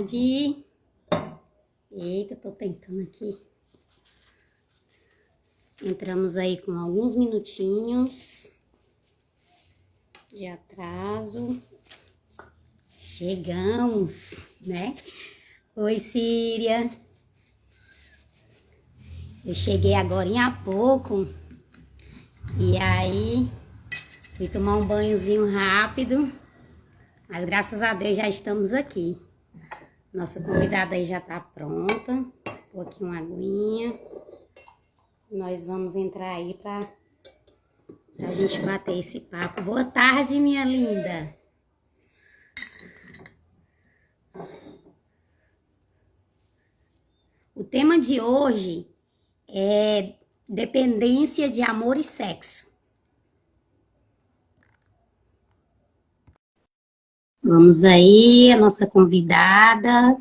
tarde. Eita, tô tentando aqui. Entramos aí com alguns minutinhos de atraso. Chegamos, né? Oi, Síria. Eu cheguei agora há pouco e aí fui tomar um banhozinho rápido, mas graças a Deus já estamos aqui. Nossa convidada aí já tá pronta. Vou aqui uma aguinha. Nós vamos entrar aí pra gente bater esse papo. Boa tarde, minha linda. O tema de hoje é dependência de amor e sexo. Vamos aí, a nossa convidada.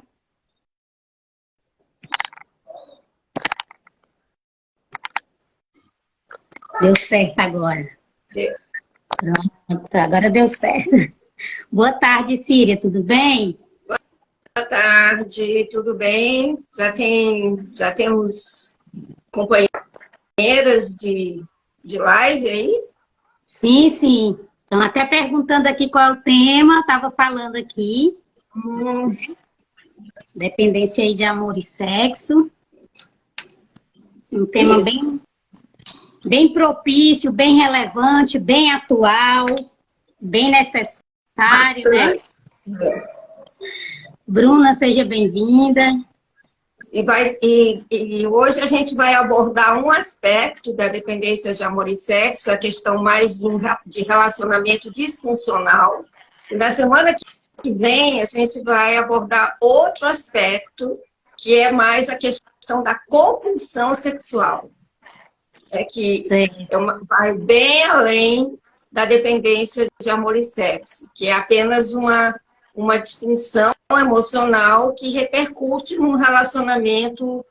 Deu certo agora. Pronto, agora deu certo. Boa tarde, Síria, tudo bem? Boa tarde, tudo bem? Já temos companheiras de live aí? Sim, sim. Estão até perguntando aqui qual é o tema, estava falando aqui. Dependência aí de amor e sexo. Um tema bem propício, bem relevante, bem atual, bem necessário, né? Bruna, seja bem-vinda. E hoje a gente vai abordar um aspecto da dependência de amor e sexo, a questão mais de relacionamento disfuncional. E na semana que vem a gente vai abordar outro aspecto, que é mais a questão da compulsão sexual. É que vai bem além da dependência de amor e sexo, que é apenas uma disfunção emocional que repercute num relacionamento,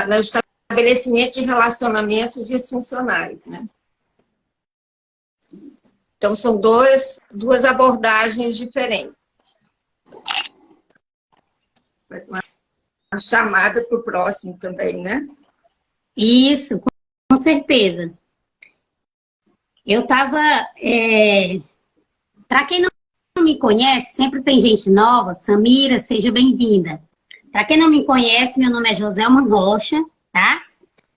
no estabelecimento de relacionamentos disfuncionais, né? Então, são duas abordagens diferentes. Mas uma chamada para o próximo também, né? Isso, com certeza. Eu estava... Para quem não me conhece, sempre tem gente nova. Samira, seja bem-vinda. Para quem não me conhece, meu nome é Joselma Rocha, tá?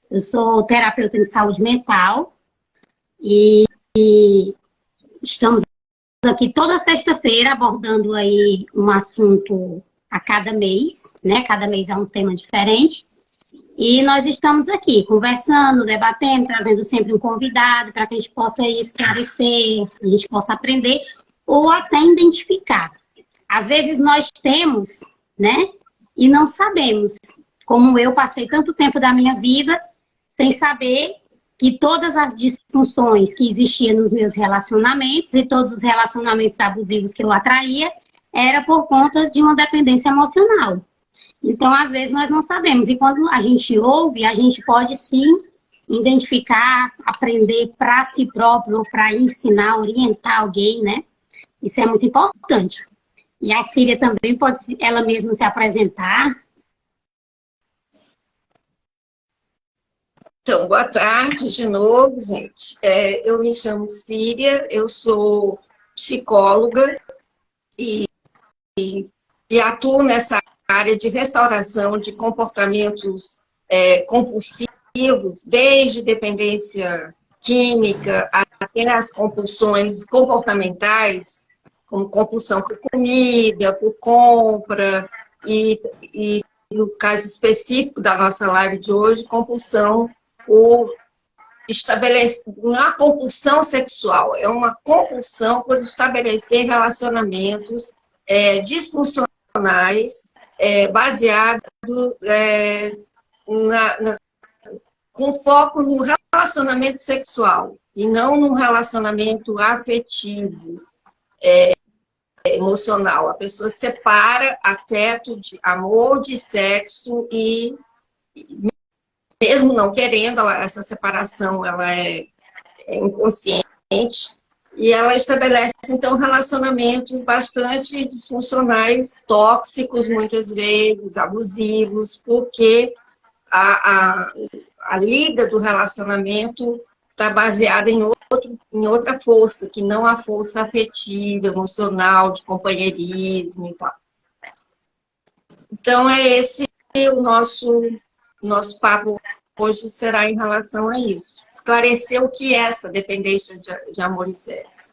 Eu sou terapeuta em saúde mental e estamos aqui toda sexta-feira abordando aí um assunto a cada mês, né? Cada mês é um tema diferente. E nós estamos aqui conversando, debatendo, trazendo sempre um convidado para que a gente possa esclarecer, a gente possa aprender ou até identificar. Às vezes nós temos, né? E não sabemos. Como eu passei tanto tempo da minha vida sem saber que todas as disfunções que existiam nos meus relacionamentos e todos os relacionamentos abusivos que eu atraía era por conta de uma dependência emocional. Então, às vezes, nós não sabemos. E quando a gente ouve, a gente pode sim identificar, aprender para si próprio, para ensinar, orientar alguém, né? Isso é muito importante. E a Síria também pode ela mesma se apresentar. Então, boa tarde de novo, gente. Eu me chamo Síria, eu sou psicóloga e atuo nessa área de restauração de comportamentos compulsivos, desde dependência química até as compulsões comportamentais, como compulsão por comida, por compra, e no caso específico da nossa live de hoje, compulsão por estabelecer, não é uma compulsão sexual, é uma compulsão por estabelecer relacionamentos disfuncionais, baseado com foco no relacionamento sexual e não no relacionamento afetivo, emocional. A pessoa separa afeto de amor, de sexo e mesmo não querendo, essa separação ela é inconsciente, E ela estabelece, então, relacionamentos bastante disfuncionais, tóxicos, muitas vezes, abusivos, porque a lida do relacionamento está baseada em outra força, que não a força afetiva, emocional, de companheirismo e tal. Então, é esse o nosso papo hoje será em relação a isso. Esclarecer o que é essa dependência de amor e sexo.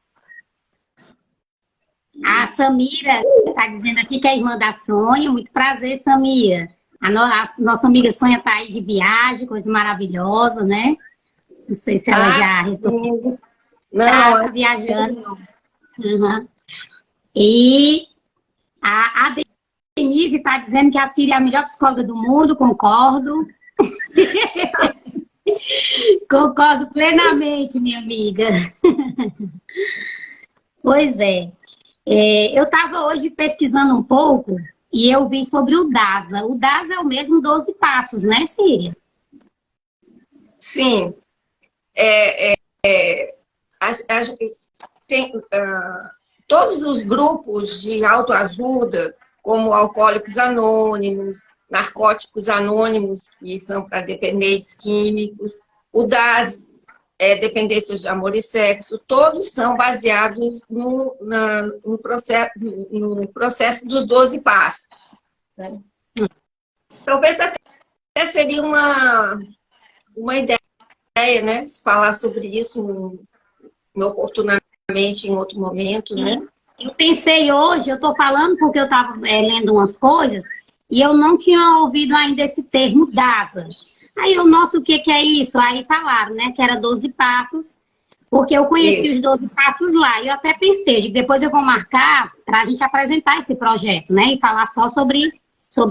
A Samira está dizendo aqui que é irmã da Sônia. Muito prazer, Samira. A nossa amiga Sônia está aí de viagem, coisa maravilhosa, né? Não sei se ela já retornou. Não, tá viajando. Uhum. E a Denise está dizendo que a Síria é a melhor psicóloga do mundo, concordo. Concordo plenamente, minha amiga. Pois é. Eu estava hoje pesquisando um pouco e eu vi sobre o DASA. O DASA é o mesmo 12 passos, né, Síria? Sim. Todos os grupos de autoajuda, como Alcoólicos Anônimos, Narcóticos Anônimos, que são para dependentes químicos, o DAS, Dependências de Amor e Sexo, todos são baseados no processo dos 12 passos. Né? Talvez até seria uma ideia, né, falar sobre isso oportunamente em outro momento, né? Eu pensei hoje, eu estou falando porque eu estava lendo umas coisas e eu não tinha ouvido ainda esse termo DASA. Aí eu, nossa, o que é isso? Aí falaram, né, que era 12 passos, porque eu conheci os 12 passos lá. E eu até pensei, de que depois eu vou marcar para a gente apresentar esse projeto, né? E falar só sobre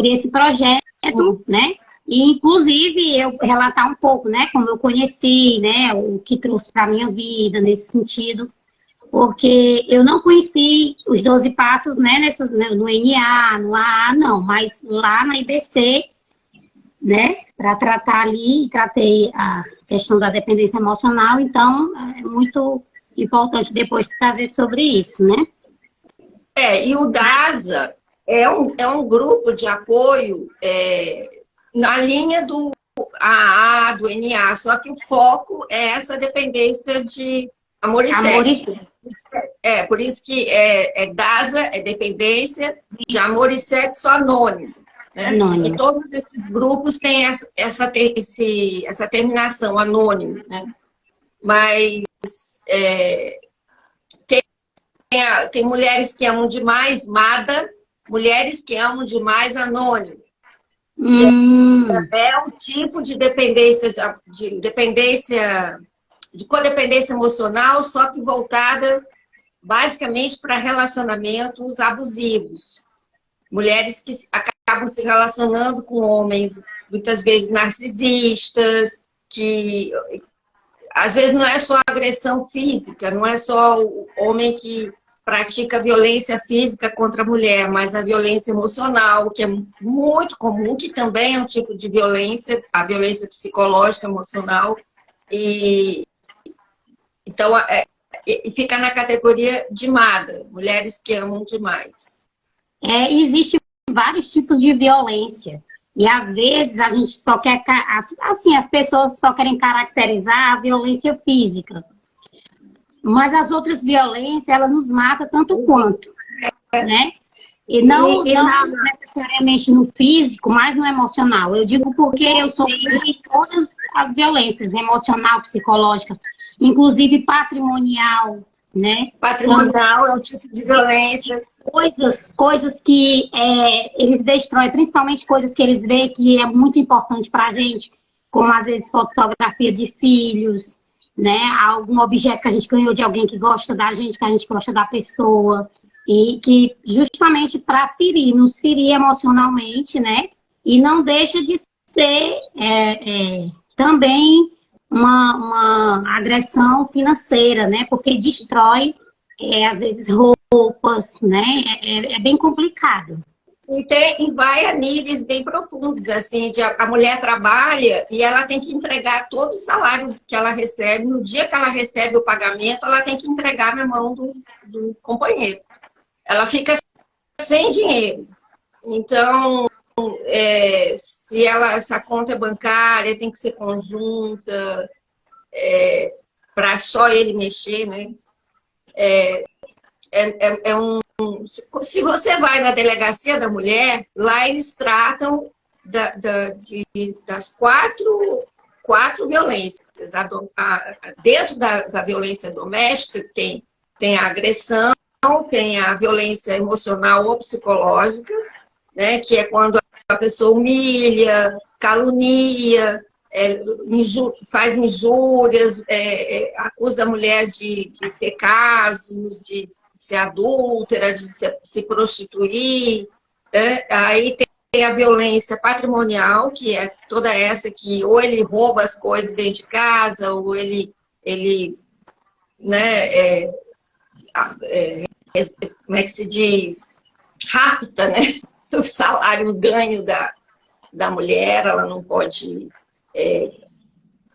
esse projeto, né? E, inclusive, eu relatar um pouco, né, como eu conheci, né, o que trouxe para a minha vida nesse sentido, porque eu não conheci os 12 passos, né, no NA, no AA, não, mas lá na IBC, né, para tratar ali, tratei a questão da dependência emocional, então é muito importante depois trazer sobre isso, né? E o DASA é um grupo de apoio na linha do AA, do NA, só que o foco é essa dependência de amor e sexo. Por isso que DASA é dependência de amor e sexo anônimo. Né? E todos esses grupos têm essa terminação, anônimo. Né? Mas tem mulheres que amam demais, MADA, mulheres que amam demais, anônimo. É um tipo de dependência, de codependência emocional, só que voltada basicamente para relacionamentos abusivos. Mulheres que acabam se relacionando com homens, muitas vezes narcisistas, que às vezes não é só agressão física, não é só o homem que pratica violência física contra a mulher, mas a violência emocional, que é muito comum, que também é um tipo de violência, a violência psicológica, emocional, então fica na categoria de MADA, mulheres que amam demais. Existem vários tipos de violência. E às vezes a gente só quer, assim, as pessoas só querem caracterizar a violência física. Mas as outras violências, ela nos mata tanto quanto, né? E não necessariamente no físico, mas no emocional. Eu digo porque eu sofri todas as violências, emocional, psicológica, inclusive patrimonial, né? Patrimonial é um tipo de violência. Coisas que eles destroem, principalmente coisas que eles veem que é muito importante para a gente, como às vezes fotografia de filhos, né? Algum objeto que a gente ganhou de alguém que gosta da gente, que a gente gosta da pessoa, e que justamente para nos ferir emocionalmente, né? E não deixa de ser também uma agressão financeira, né? Porque destrói, às vezes, roupas, né? É bem complicado. E vai a níveis bem profundos, assim, a mulher trabalha e ela tem que entregar todo o salário que ela recebe, no dia que ela recebe o pagamento, ela tem que entregar na mão do companheiro. Ela fica sem dinheiro. Então, se essa conta é bancária, tem que ser conjunta, para só ele mexer, né? Se você vai na delegacia da mulher, lá eles tratam das quatro violências. Dentro da violência doméstica tem a agressão, tem a violência emocional ou psicológica, né, que é quando a pessoa humilha, calunia, faz injúrias, acusa a mulher de ter casos, de ser adúltera, de se prostituir. Né? Aí tem a violência patrimonial, que é toda essa que ou ele rouba as coisas dentro de casa, ou ele né, como é que se diz? Rapta, né? O salário, o ganho da mulher, ela não pode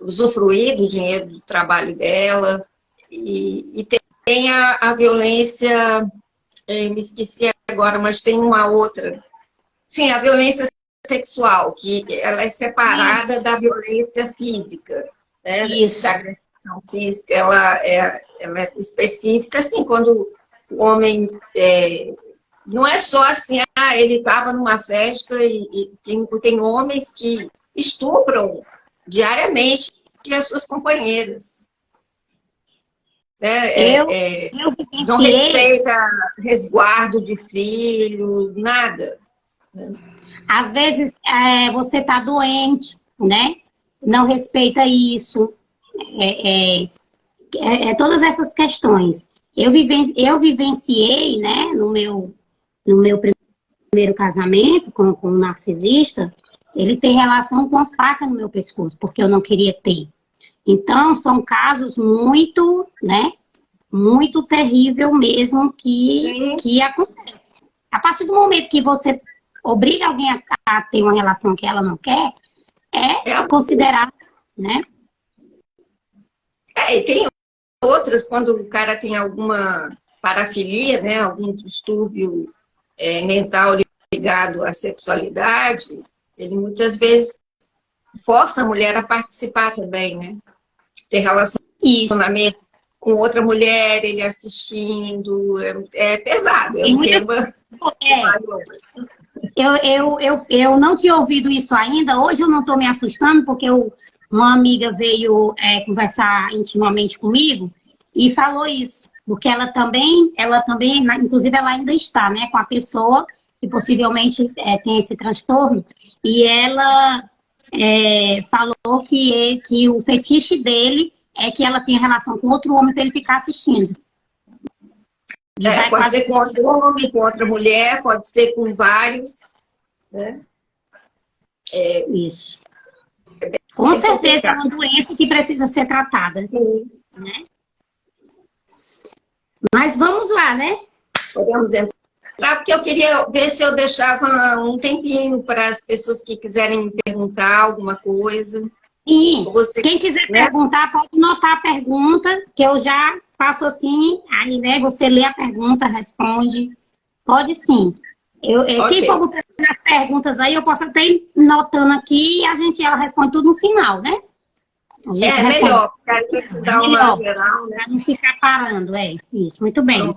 usufruir do dinheiro do trabalho dela. E tem a violência, me esqueci agora, mas tem uma outra. Sim, a violência sexual, que ela é separada da violência física. Né? Isso. Da agressão física, ela é específica, assim, quando o homem... não é só assim, ele estava numa festa e tem homens que estupram diariamente as suas companheiras. Eu Não vivenciei, respeita resguardo de filho, nada. às vezes você está doente, né? Não respeita isso. Todas essas questões. Eu vivenciei, né, no meu primeiro casamento com um narcisista, ele tem relação com a faca no meu pescoço, porque eu não queria ter. Então, são casos muito, né, muito terrível mesmo que acontece. A partir do momento que você obriga alguém a ter uma relação que ela não quer, considerado, né? E tem outras, quando o cara tem alguma parafilia, né, algum distúrbio mental ligado à sexualidade, ele muitas vezes força a mulher a participar também, né? Ter relacionamento com outra mulher, ele assistindo, é pesado, é um tema... Eu não tinha ouvido isso ainda, hoje eu não estou me assustando, porque uma amiga veio conversar intimamente comigo e falou isso, porque ela também, inclusive ela ainda está, né, com a pessoa que possivelmente tem esse transtorno, e ela falou que o fetiche dele é que ela tenha relação com outro homem para ele ficar assistindo. Pode ser com outro homem, com outra mulher, pode ser com vários, né? Isso. Com certeza é uma doença que precisa ser tratada. Sim. Né? Mas vamos lá, né? Podemos entrar, porque eu queria ver se eu deixava um tempinho para as pessoas que quiserem me perguntar alguma coisa. Sim, quem quiser perguntar, pode notar a pergunta, que eu já faço assim, aí né, você lê a pergunta, responde. Pode sim. Quem for botando as perguntas aí, eu posso até ir notando aqui e ela responde tudo no final, né? Melhor, porque a gente dá uma geral, né? Para não ficar parando, isso, muito bem.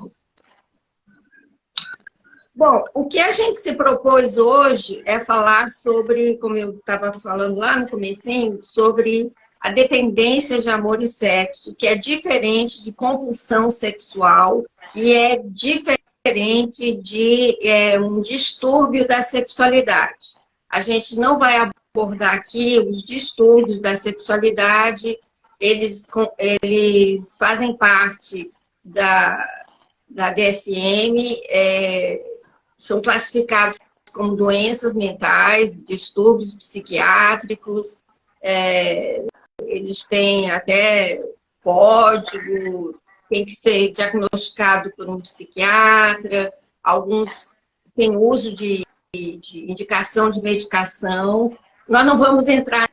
Bom, o que a gente se propôs hoje é falar sobre, como eu estava falando lá no comecinho, sobre a dependência de amor e sexo, que é diferente de compulsão sexual e é diferente de um distúrbio da sexualidade. A gente não vai abordar aqui os distúrbios da sexualidade, eles fazem parte da DSM, são classificados como doenças mentais, distúrbios psiquiátricos, eles têm até código, tem que ser diagnosticado por um psiquiatra, alguns têm uso de de indicação de medicação. Nós não vamos entrar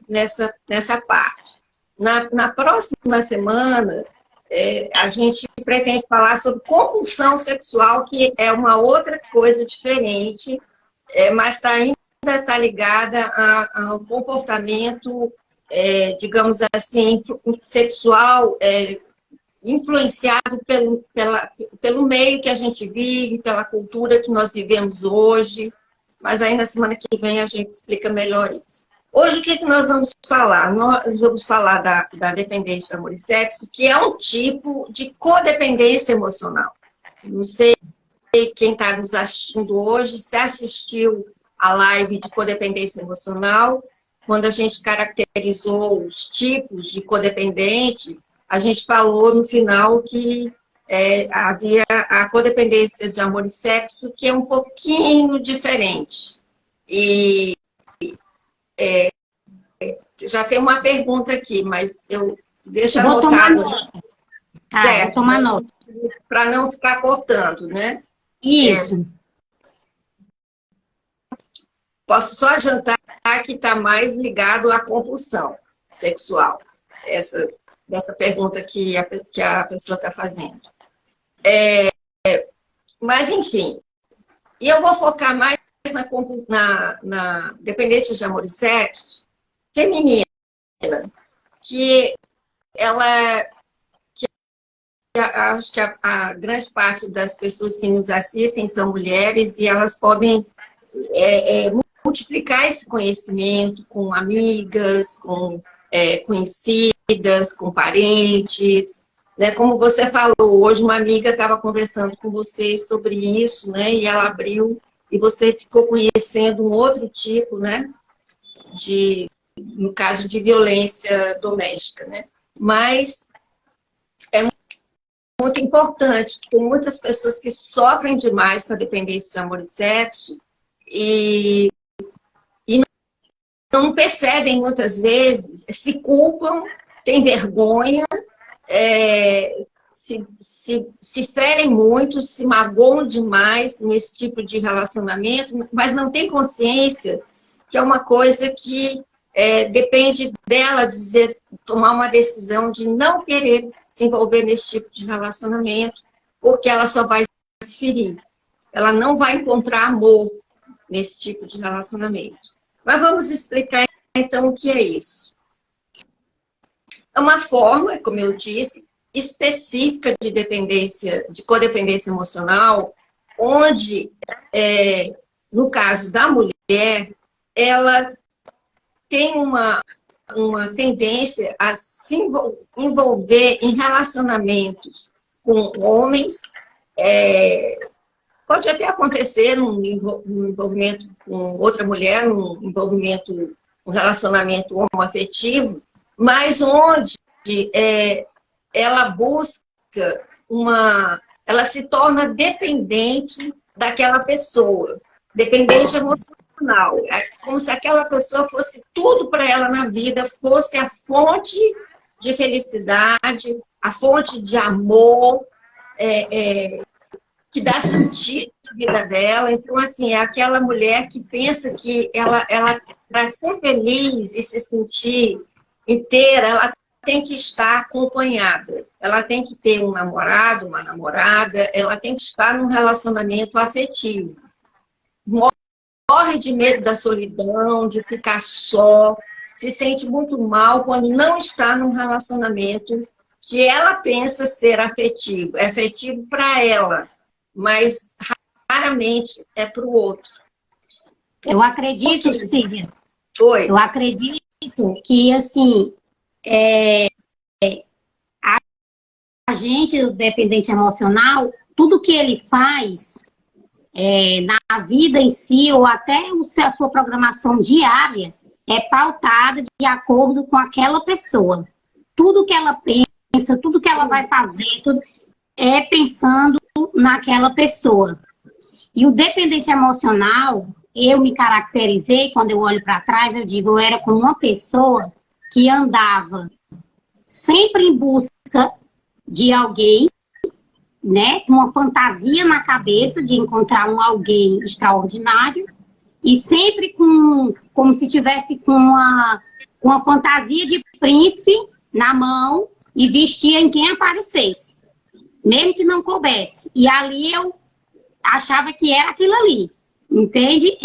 nessa parte. Na próxima semana, a gente pretende falar sobre compulsão sexual, que é uma outra coisa diferente, mas ainda está ligada ao comportamento, digamos assim, sexual, influenciado pelo meio que a gente vive, pela cultura que nós vivemos hoje. Mas aí na semana que vem a gente explica melhor isso. Hoje o que nós vamos falar? Nós vamos falar da dependência de amor e sexo, que é um tipo de codependência emocional. Não sei quem está nos assistindo hoje, se assistiu a live de codependência emocional, quando a gente caracterizou os tipos de codependente, a gente falou no final que havia a codependência de amor e sexo, que é um pouquinho diferente. E já tem uma pergunta aqui, mas deixa anotado. Certo, tomar nota. Para não ficar cortando, né? Isso. Posso só adiantar que está mais ligado à compulsão sexual. Dessa pergunta que a pessoa está fazendo. Mas, enfim, e eu vou focar mais na dependência de amor e sexo feminina, que acho que a grande parte das pessoas que nos assistem são mulheres e elas podem multiplicar esse conhecimento com amigas, com conhecidas, com parentes, né? Como você falou, hoje uma amiga estava conversando com você sobre isso, né? E ela abriu e você ficou conhecendo um outro tipo, né? No caso de violência doméstica, né? Mas é muito importante, tem muitas pessoas que sofrem demais com a dependência de amor e sexo e não percebem muitas vezes, se culpam, têm vergonha, se ferem muito, se magoam demais nesse tipo de relacionamento, mas não têm consciência que é uma coisa que depende dela tomar uma decisão de não querer se envolver nesse tipo de relacionamento, porque ela só vai se ferir. Ela não vai encontrar amor nesse tipo de relacionamento. Mas vamos explicar, então, o que é isso. É uma forma, como eu disse, específica de codependência emocional, onde, no caso da mulher, ela tem uma tendência a se envolver em relacionamentos com homens. Pode até acontecer um envolvimento com outra mulher, um relacionamento homoafetivo, mas onde ela busca ela se torna dependente daquela pessoa, dependente emocional. É como se aquela pessoa fosse tudo para ela na vida, fosse a fonte de felicidade, a fonte de amor, que dá sentido à vida dela. Então, assim, é aquela mulher que pensa que ela para ser feliz e se sentir inteira, ela tem que estar acompanhada. Ela tem que ter um namorado, uma namorada, ela tem que estar num relacionamento afetivo. Morre de medo da solidão, de ficar só, se sente muito mal quando não está num relacionamento que ela pensa ser afetivo. É afetivo para ela, mas raramente é para o outro. Eu acredito, Cília. Oi. Eu acredito que, assim, a gente, o dependente emocional, tudo que ele faz na vida em si, ou até a sua programação diária, é pautada de acordo com aquela pessoa. Tudo que ela pensa, tudo que ela vai fazer, tudo é pensando naquela pessoa. E o dependente emocional, eu me caracterizei, quando eu olho para trás, eu digo, eu era como uma pessoa que andava sempre em busca de alguém, né, com uma fantasia na cabeça de encontrar alguém extraordinário, e sempre como se tivesse com uma fantasia de príncipe na mão e vestia em quem aparecesse, mesmo que não coubesse. E ali eu achava que era aquilo ali, entende?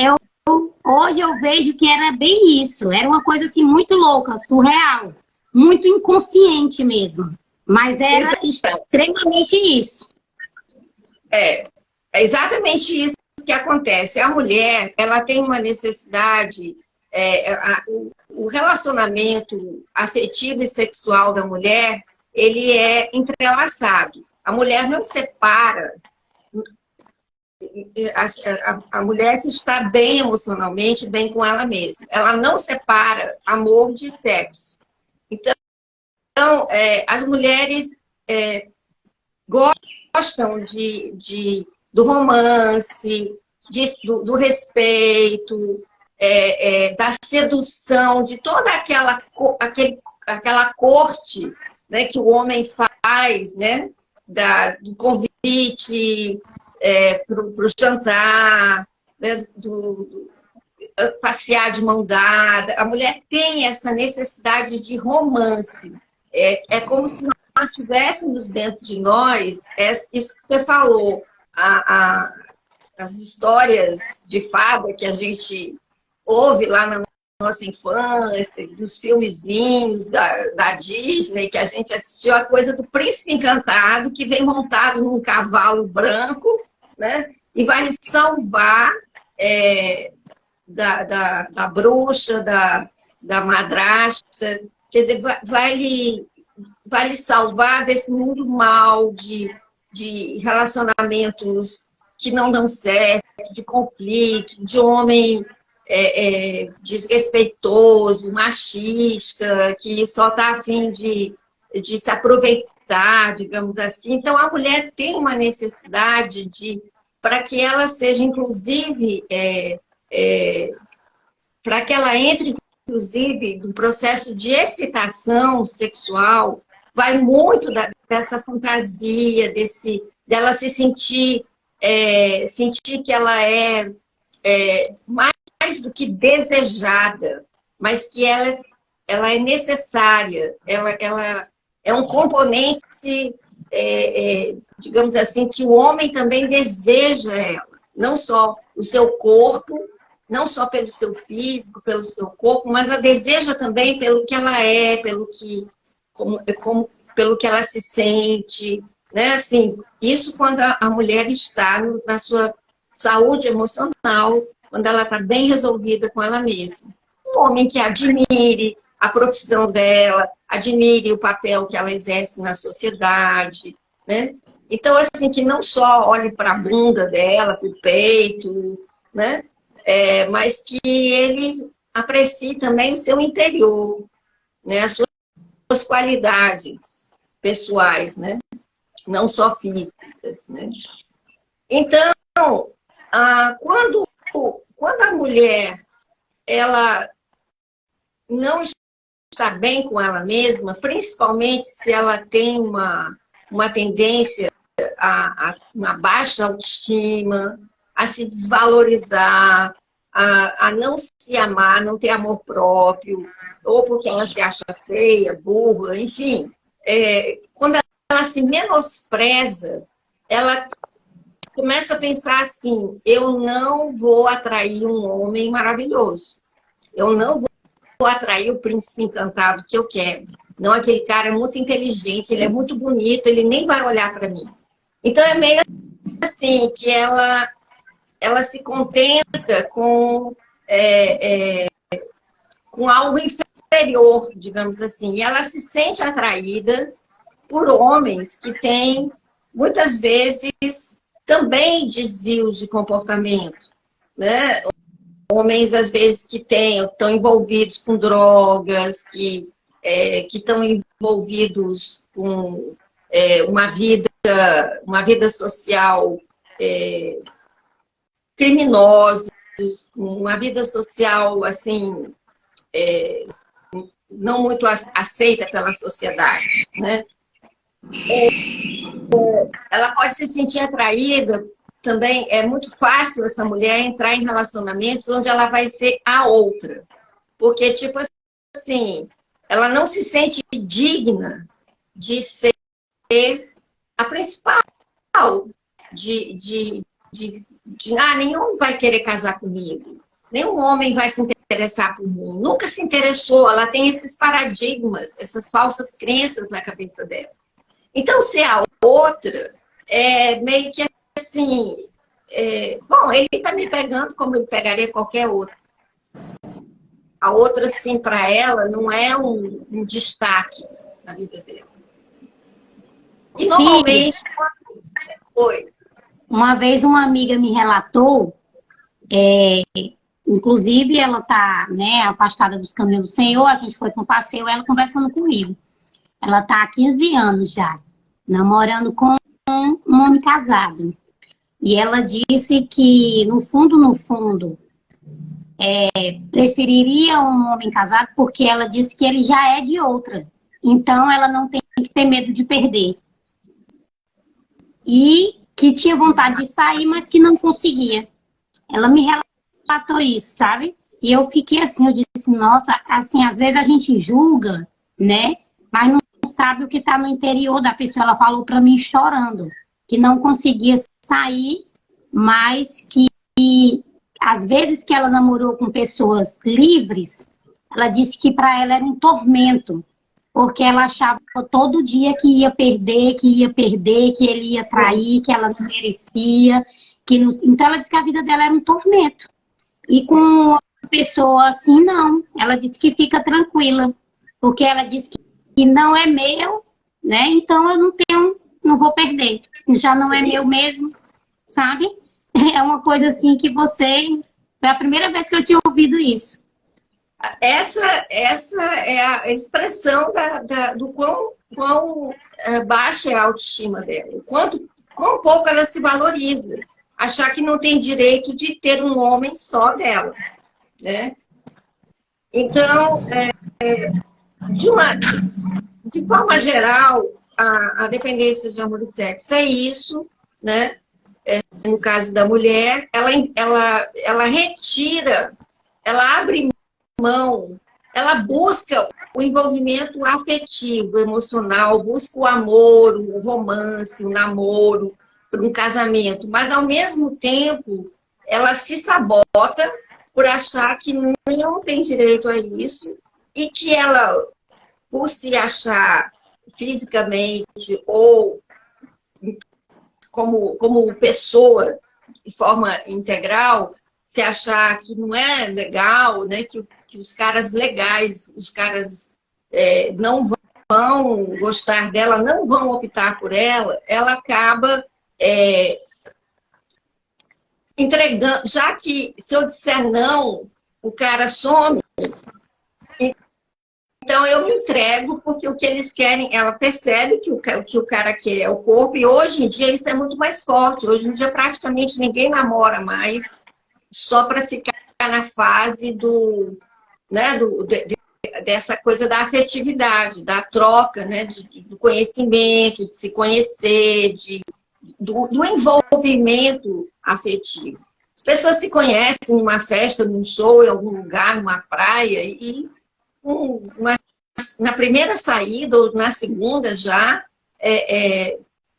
Hoje eu vejo que era bem isso, era uma coisa assim muito louca, surreal, muito inconsciente mesmo, mas era extremamente isso. É exatamente isso que acontece. A mulher, ela tem uma necessidade, o relacionamento afetivo e sexual da mulher, ele é entrelaçado. A mulher não separa. A mulher que está bem emocionalmente, bem com ela mesma, ela não separa amor de sexo. Então, as mulheres gostam do romance, do respeito, da sedução, de toda aquela corte, né, que o homem faz, né, do convite para o jantar, né, passear de mão dada. A mulher tem essa necessidade de romance. É como se nós tivéssemos dentro de nós, isso que você falou, as histórias de fada que a gente ouve lá na nossa infância, dos filmezinhos da Disney, que a gente assistiu, a coisa do príncipe encantado, que vem montado num cavalo branco, né, e vai lhe salvar da bruxa, da madrasta, quer dizer, vai lhe salvar desse mundo mal, de relacionamentos que não dão certo, de conflito, de homem desrespeitoso, machista, que só está a fim de se aproveitar, digamos assim. Então, a mulher tem uma necessidade para que ela seja, inclusive, para que ela entre, inclusive, no processo de excitação sexual, vai muito dessa fantasia, dela se sentir que ela é mais do que desejada, mas que ela é necessária, ela é um componente, digamos assim, que o homem também deseja ela, não só o seu corpo, não só pelo seu físico, pelo seu corpo, mas a deseja também pelo que ela é, pelo que ela se sente, né? Assim, isso quando a mulher está na sua saúde emocional, quando ela está bem resolvida com ela mesma. Um homem que admire a profissão dela, admire o papel que ela exerce na sociedade, né? Então, assim, que não só olhe para a bunda dela, para o peito, né? Mas que ele aprecie também o seu interior, né? As suas qualidades pessoais, né? Não só físicas, né? Então, quando a mulher ela não está bem com ela mesma, principalmente se ela tem uma tendência a uma baixa autoestima, a se desvalorizar, a não se amar, não ter amor próprio, ou porque ela se acha feia, burra, enfim. Quando ela se menospreza, ela começa a pensar assim: eu não vou atrair um homem maravilhoso, eu não vou atrair o príncipe encantado que eu quero. Não, aquele cara é muito inteligente, ele é muito bonito, ele nem vai olhar para mim. Então é meio assim que ela se contenta com algo inferior, digamos assim. E ela se sente atraída por homens que têm, muitas vezes, também desvios de comportamento, né? Homens, às vezes, que estão envolvidos com drogas, que estão envolvidos com uma vida social criminosos, uma vida social, assim, não muito aceita pela sociedade, né? Ela pode se sentir atraída também é muito fácil essa mulher entrar em relacionamentos onde ela vai ser a outra. Porque, tipo assim, ela não se sente digna de ser a principal, nenhum vai querer casar comigo, nenhum homem vai se interessar por mim, nunca se interessou, ela tem esses paradigmas, essas falsas crenças na cabeça dela. Então, ser a outra é meio que assim, bom, ele está me pegando como ele pegaria qualquer outro. A outra, assim, para ela, não é um destaque na vida dela. E normalmente... Oi. Uma vez uma amiga me relatou, inclusive ela está, né, afastada dos caminhos do Senhor, a gente foi para um passeio, ela conversando comigo. Ela está há 15 anos já, namorando com um homem casado. E ela disse que, no fundo, preferiria um homem casado porque ela disse que ele já é de outra. Então, ela não tem que ter medo de perder. E que tinha vontade de sair, mas que não conseguia. Ela me relatou isso, sabe? E eu fiquei assim, eu disse, nossa, assim, às vezes a gente julga, né? Mas não sabe o que está no interior da pessoa. Ela falou para mim chorando, que não conseguia sair, mas que às vezes que ela namorou com pessoas livres, ela disse que para ela era um tormento, porque ela achava todo dia que ia perder, que ele ia trair, que ela não merecia. Então ela disse que a vida dela era um tormento. E com uma pessoa assim, não. Ela disse que fica tranquila, porque ela disse que não é meu, né? Então eu não vou perder. Já não é meu mesmo, sabe? É uma coisa assim que foi a primeira vez que eu tinha ouvido isso. Essa é a expressão do quão baixa é a autoestima dela. Quão pouco ela se valoriza. Achar que não tem direito de ter um homem só dela, né? Então, de forma geral, a dependência de amor e sexo é isso, né? No caso da mulher, ela retira, ela abre mão, ela busca o envolvimento afetivo, emocional, busca o amor, o romance, o namoro, para um casamento, mas ao mesmo tempo ela se sabota por achar que não tem direito a isso e que ela, por se achar fisicamente ou como pessoa de forma integral, se achar que não é legal, né? que os caras legais, os caras não vão gostar dela, não vão optar por ela, ela acaba entregando, já que se eu disser não, o cara some, então eu me entrego, porque o que eles querem, ela percebe que o cara quer é o corpo, e hoje em dia isso é muito mais forte. Hoje em dia praticamente ninguém namora mais só para ficar na fase dessa coisa da afetividade, da troca, né, do conhecimento, de se conhecer, do envolvimento afetivo. As pessoas se conhecem numa festa, num show, em algum lugar, numa praia, e na primeira saída ou na segunda já,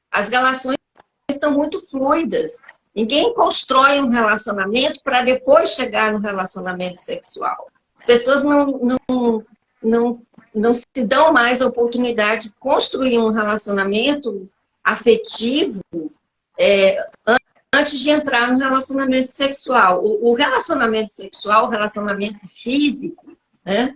as relações estão muito fluidas. Ninguém constrói um relacionamento para depois chegar no relacionamento sexual. As pessoas não se dão mais a oportunidade de construir um relacionamento afetivo antes de entrar no relacionamento sexual. O relacionamento sexual, o relacionamento físico, né?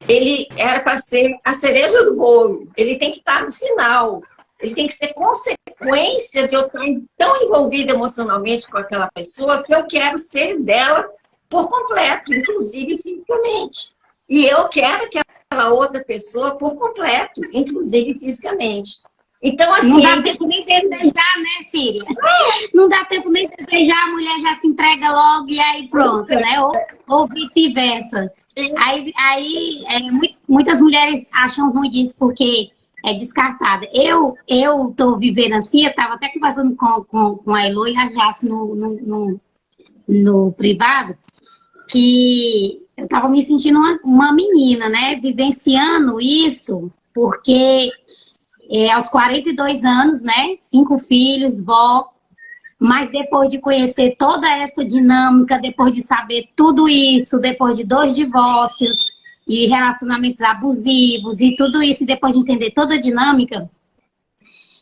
Ele era para ser a cereja do bolo. Ele tem que estar no final. Ele tem que ser consequência de eu estar tão envolvida emocionalmente com aquela pessoa que eu quero ser dela por completo, inclusive fisicamente. E eu quero aquela outra pessoa por completo, inclusive fisicamente. Então, assim... Não dá tempo nem de desejar, né, Síria? Não dá tempo nem de desejar, a mulher já se entrega logo e aí pronto, né? Ou vice-versa. Aí muitas mulheres acham ruim disso, porque é descartada. Eu tô vivendo assim, eu tava até conversando com a Elo e a Jace no privado, que eu tava me sentindo uma menina, né? Vivenciando isso, porque aos 42 anos, né? 5 filhos, vó, mas depois de conhecer toda essa dinâmica, depois de saber tudo isso, depois de 2 divórcios e relacionamentos abusivos e tudo isso, e depois de entender toda a dinâmica,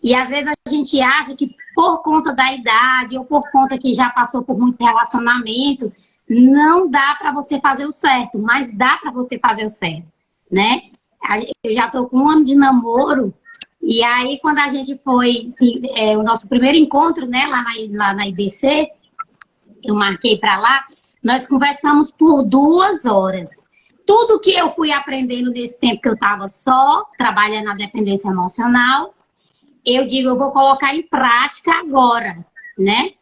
e às vezes a gente acha que por conta da idade ou por conta que já passou por muito relacionamento, não dá para você fazer o certo, mas dá para você fazer o certo, né? Eu já tô com 1 ano de namoro, e aí quando a gente foi, assim, o nosso primeiro encontro, né, lá na IBC, eu marquei para lá, nós conversamos por 2 horas. Tudo que eu fui aprendendo nesse tempo que eu estava só, trabalhando na dependência emocional, eu digo, eu vou colocar em prática agora, né?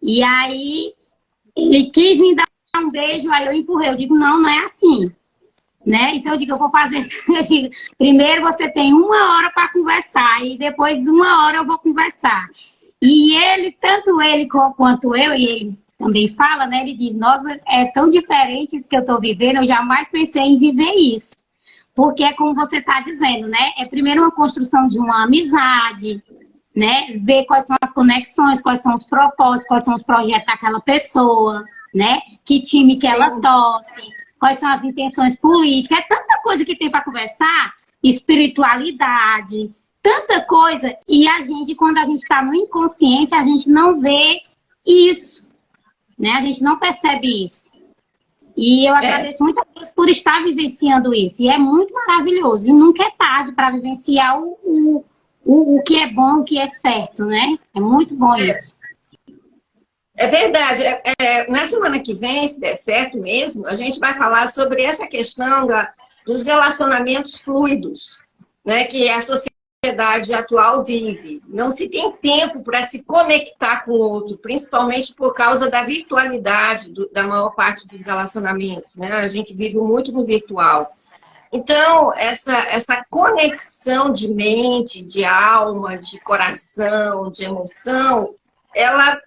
E aí, ele quis me dar um beijo, aí eu empurrei. Eu digo, não, não é assim, né? Então, eu digo, eu vou fazer... Eu digo, primeiro você tem 1 hora para conversar, e depois 1 hora eu vou conversar. E ele, tanto ele quanto eu, e ele também fala, né? Ele diz, nossa, é tão diferente isso que eu estou vivendo, eu jamais pensei em viver isso. Porque é como você está dizendo, né? É primeiro uma construção de uma amizade, né? Ver quais são as conexões, quais são os propósitos, quais são os projetos daquela pessoa, né? Que time que ela torce, quais são as intenções políticas. É tanta coisa que tem para conversar, espiritualidade, tanta coisa. E a gente, quando a gente está no inconsciente, a gente não vê isso, né? A gente não percebe isso. E eu agradeço muito a Deus por estar vivenciando isso. E é muito maravilhoso. E nunca é tarde para vivenciar o que é bom, o que é certo, né? É muito bom isso. É verdade. Na semana que vem, se der certo mesmo, a gente vai falar sobre essa questão dos relacionamentos fluidos, né? Que a sociedade atual vive. Não se tem tempo para se conectar com o outro, principalmente por causa da virtualidade da maior parte dos relacionamentos, né? A gente vive muito no virtual. Então, essa conexão de mente, de alma, de coração, de emoção, ela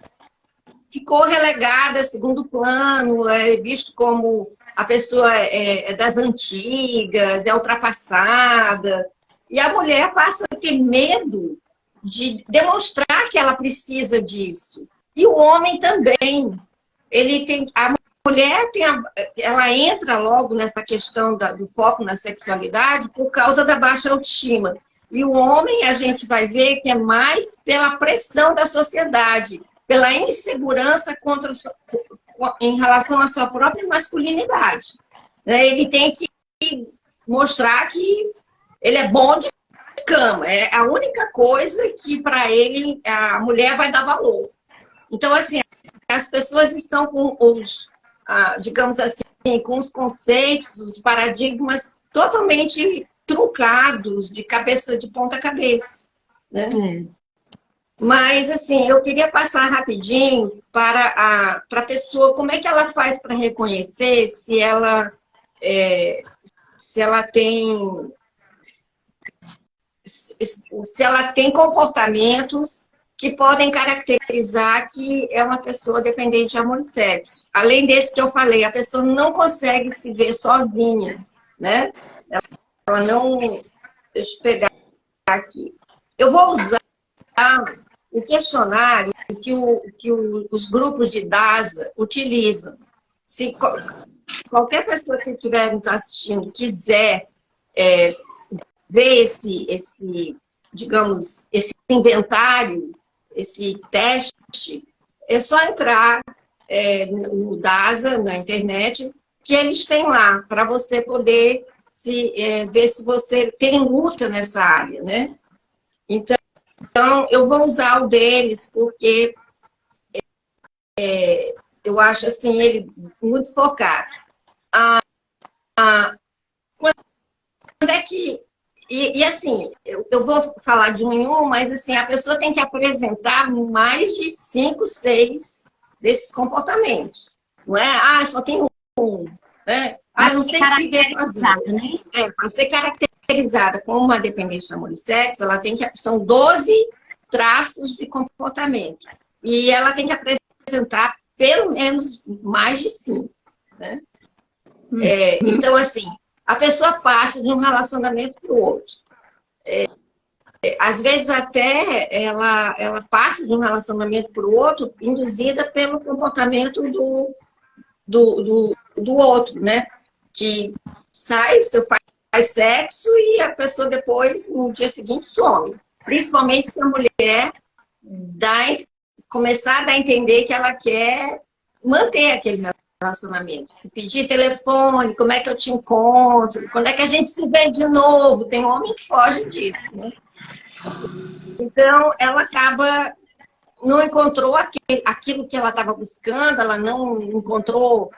ficou relegada a segundo plano, é visto como a pessoa é das antigas, é ultrapassada. E a mulher passa a ter medo de demonstrar que ela precisa disso. E o homem também. A mulher ela entra logo nessa questão do foco na sexualidade por causa da baixa autoestima. E o homem, a gente vai ver que é mais pela pressão da sociedade, pela insegurança em relação à sua própria masculinidade. Ele tem que mostrar que ele é bom de cama. É a única coisa que, para ele, a mulher vai dar valor. Então, assim, as pessoas estão com digamos assim, com os conceitos, os paradigmas totalmente truncados, de cabeça, de ponta cabeça, né? Mas, assim, eu queria passar rapidinho para a pessoa, como é que ela faz para reconhecer se ela tem comportamentos que podem caracterizar que é uma pessoa dependente de amor e sexo. Além desse que eu falei, a pessoa não consegue se ver sozinha, né? Ela não... Deixa eu pegar aqui. Eu vou usar o questionário que os grupos de DASA utilizam. Se qualquer pessoa que estiver nos assistindo quiser ver digamos, esse inventário, esse teste, é só entrar no DASA, na internet, que eles têm lá, para você poder ver se você tem luta nessa área, né? Então, eu vou usar o deles, porque eu acho, assim, ele muito focado. Quando é que... E assim, eu vou falar de um em um, mas assim, a pessoa tem que apresentar mais de 5, 6 desses comportamentos. Não é? Só tem um. Né? Eu não sei viver sozinho. Para ser caracterizada como uma dependência de amor e sexo, ela tem que... São 12 traços de comportamento. E ela tem que apresentar pelo menos mais de 5. Né? Então, assim, a pessoa passa de um relacionamento para o outro. Às vezes até ela passa de um relacionamento para o outro induzida pelo comportamento do outro, né? Que sai, você faz sexo e a pessoa depois, no dia seguinte, some. Principalmente se a mulher começar a dar a entender que ela quer manter aquele relacionamento. Se pedir telefone, como é que eu te encontro, quando é que a gente se vê de novo, tem homem que foge disso, né? Então, ela acaba, não encontrou aquilo que ela estava buscando, ela encontrou,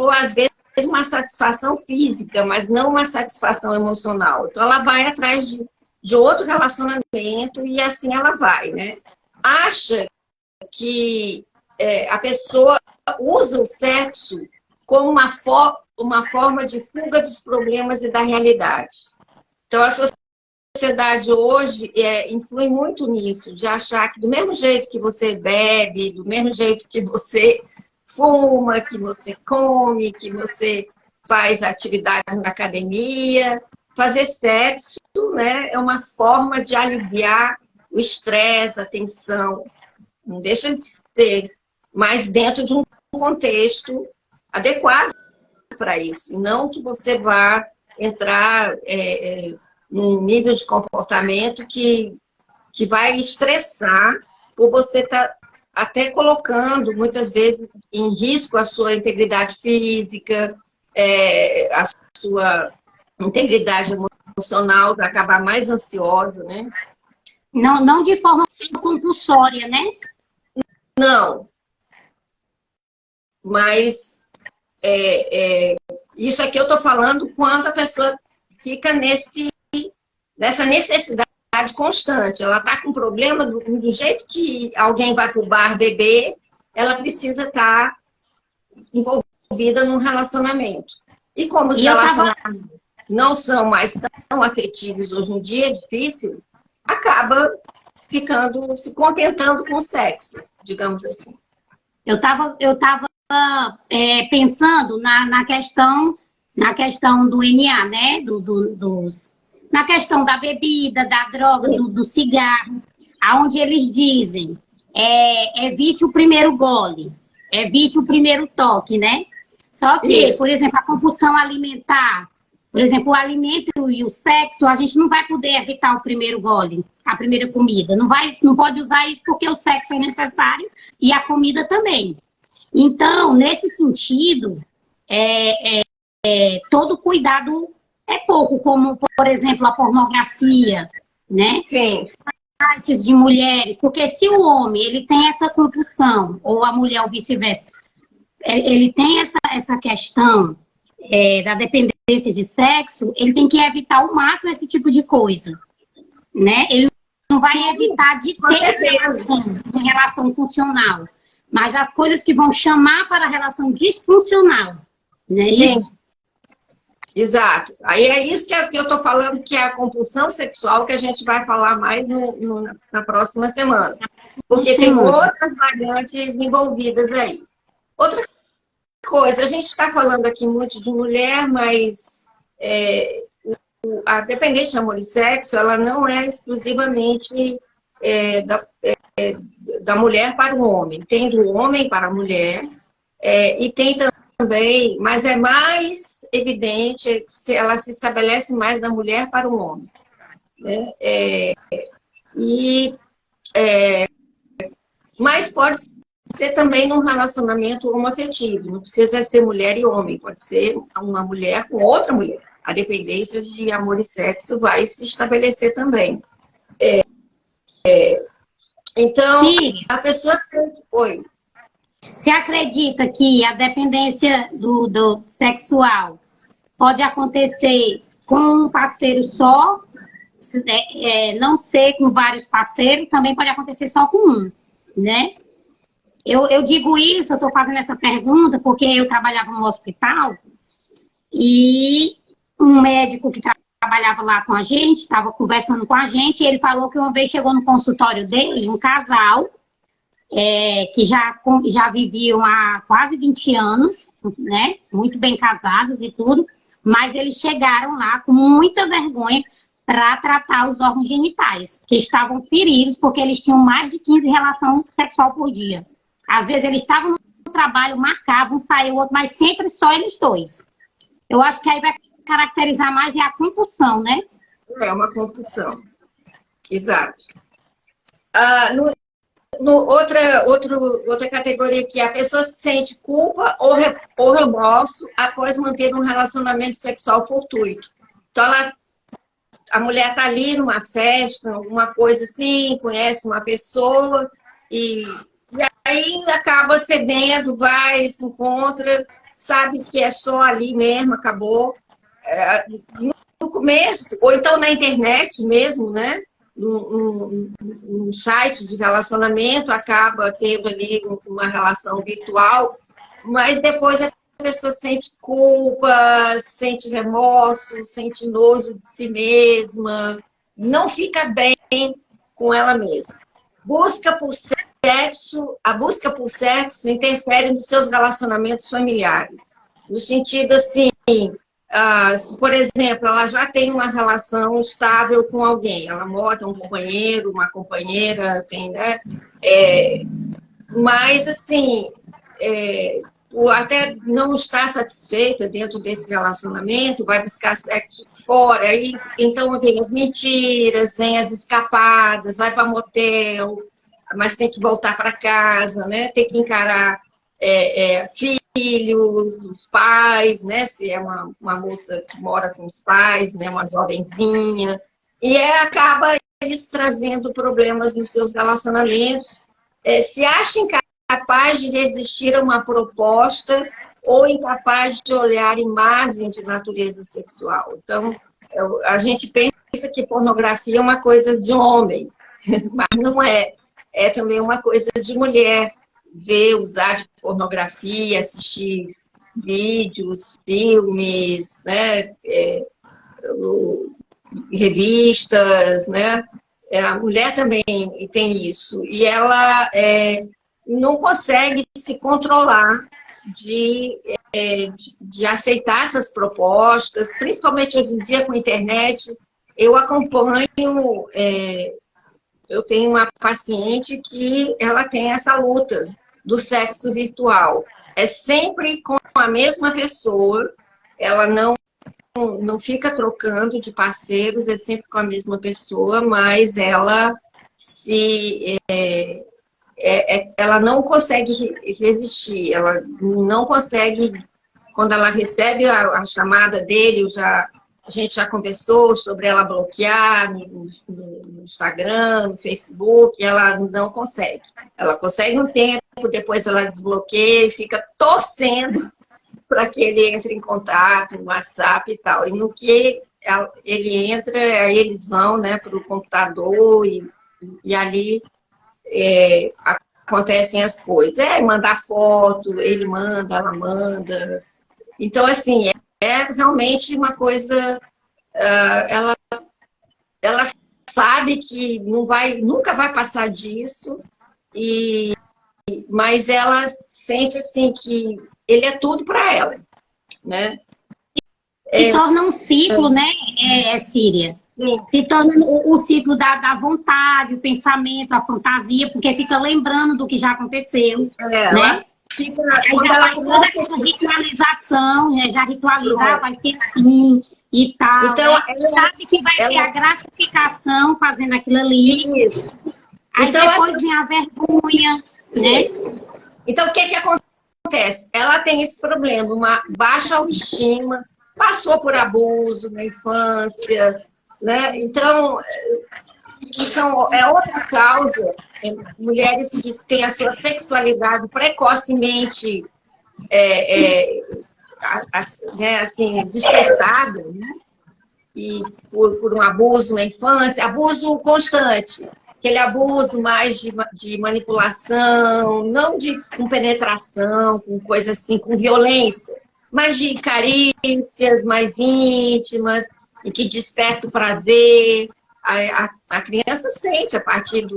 às vezes, uma satisfação física, mas não uma satisfação emocional. Então, ela vai atrás de outro relacionamento e assim ela vai, né? Acha que a pessoa usa o sexo como uma forma de fuga dos problemas e da realidade. Então, a sociedade hoje influi muito nisso, de achar que do mesmo jeito que você bebe, do mesmo jeito que você fuma, que você come, que você faz atividade na academia, fazer sexo, né, é uma forma de aliviar o estresse, a tensão. Não deixa de ser, mas dentro de um contexto adequado para isso. E não que você vá entrar num nível de comportamento que vai estressar por você estar até colocando, muitas vezes, em risco a sua integridade física, a sua integridade emocional, para acabar mais ansiosa, né? Não de forma compulsória, né? Não. Mas isso aqui eu estou falando quando a pessoa fica nessa necessidade constante. Ela está com problema do jeito que alguém vai para o bar beber, ela precisa estar envolvida num relacionamento. E como os relacionamentos não são mais tão afetivos hoje em dia, é difícil, acaba se contentando com o sexo, digamos assim. Eu tava pensando na questão do NA, né? Na questão da bebida, da droga, do cigarro, aonde eles dizem evite o primeiro gole, evite o primeiro toque, né? Só que, por exemplo, a compulsão alimentar, por exemplo, o alimento e o sexo, a gente não vai poder evitar o primeiro gole, a primeira comida. Não pode usar isso porque o sexo é necessário e a comida também. Então, nesse sentido, todo cuidado é pouco, como, por exemplo, a pornografia, né? Sim. Sites de mulheres, porque se o homem ele tem essa compulsão, ou a mulher ou vice-versa, ele tem essa questão da dependência de sexo, ele tem que evitar ao máximo esse tipo de coisa, né? Ele não vai evitar de ter uma relação funcional, mas as coisas que vão chamar para a relação disfuncional, né? Sim. Isso. Exato. Aí é isso que eu estou falando, que é a compulsão sexual, que a gente vai falar mais na próxima semana. Porque tem outras variantes envolvidas aí. Outra coisa, a gente está falando aqui muito de mulher, mas a dependência de amor e sexo, ela não é exclusivamente da mulher para o homem. Tem do homem para a mulher, e tem também, mas é mais evidente, ela se estabelece mais da mulher para o homem. Né? Mas pode ser também num relacionamento homoafetivo, não precisa ser mulher e homem, pode ser uma mulher com outra mulher. A dependência de amor e sexo vai se estabelecer também. Então, sim, a pessoa sente... Oi. Você acredita que a dependência do sexual pode acontecer com um parceiro só, não ser com vários parceiros, também pode acontecer só com um, né? Eu digo isso, eu estou fazendo essa pergunta porque eu trabalhava no hospital e um médico que trabalhava lá com a gente, estava conversando com a gente, e ele falou que uma vez chegou no consultório dele um casal que já viviam há quase 20 anos, né? Muito bem casados e tudo, mas eles chegaram lá com muita vergonha para tratar os órgãos genitais, que estavam feridos porque eles tinham mais de 15 relações sexual por dia. Às vezes eles estavam no trabalho, marcavam, saiu outro, mas sempre só eles dois. Eu acho que aí vai caracterizar mais a compulsão, né? É uma compulsão. Exato. Outra categoria que a pessoa sente culpa ou remorso após manter um relacionamento sexual fortuito. Então, a mulher está ali numa festa, alguma coisa assim, conhece uma pessoa e aí acaba cedendo, vai, se encontra, sabe que é só ali mesmo, acabou. No começo, ou então na internet mesmo, né? Num site de relacionamento, acaba tendo ali uma relação virtual, mas depois a pessoa sente culpa, sente remorso, sente nojo de si mesma, não fica bem com ela mesma. A busca por sexo interfere nos seus relacionamentos familiares. No sentido assim, se, por exemplo, ela já tem uma relação estável com alguém, ela mora com um companheiro, uma companheira, tem, né? Mas, assim, até não está satisfeita dentro desse relacionamento, vai buscar sexo fora, aí, então vem as mentiras, vem as escapadas, vai para motel, mas tem que voltar para casa, né? Tem que encarar filhos, os pais, né? Se é uma moça que mora com os pais, né? Uma jovenzinha. E acaba eles trazendo problemas nos seus relacionamentos. Se acha incapaz de resistir a uma proposta ou incapaz de olhar imagens de natureza sexual. Então, a gente pensa que pornografia é uma coisa de homem, mas não é. É também uma coisa de mulher. Ver, usar de pornografia, assistir vídeos, filmes, né? Revistas, né? A mulher também tem isso. E ela não consegue se controlar de aceitar essas propostas, principalmente hoje em dia com a internet. Eu acompanho... eu tenho uma paciente que ela tem essa luta do sexo virtual. É sempre com a mesma pessoa, ela não fica trocando de parceiros, é sempre com a mesma pessoa, mas ela ela não consegue resistir, ela não consegue, quando ela recebe a chamada dele, a gente já conversou sobre ela bloquear no Instagram, no Facebook, ela não consegue. Ela consegue um tempo, depois ela desbloqueia e fica torcendo para que ele entre em contato no WhatsApp e tal. E no que ele entra, aí eles vão, né, para o computador e ali acontecem as coisas. Mandar foto, ele manda, ela manda. Então, assim, realmente uma coisa, ela sabe que nunca vai passar disso, mas ela sente assim que ele é tudo para ela, né? Se torna um ciclo, né, Síria? Sim. Se torna o ciclo da vontade, o pensamento, a fantasia, porque fica lembrando do que já aconteceu, né? Quando ela começa essa ritualização, né? Já ritualizar, vai ser assim e tal. Então, né? Sabe que vai ter a gratificação fazendo aquilo ali. Isso. Aí então, depois vem a vergonha, né? Então, o que acontece? Ela tem esse problema, uma baixa autoestima, passou por abuso na infância, né? Então é outra causa. Mulheres que têm a sua sexualidade precocemente né, assim, despertada, né? E por um abuso na infância, abuso constante, aquele abuso mais de manipulação, não com penetração, com coisa assim, com violência, mas de carícias mais íntimas. e que desperta o prazer. A criança sente a partir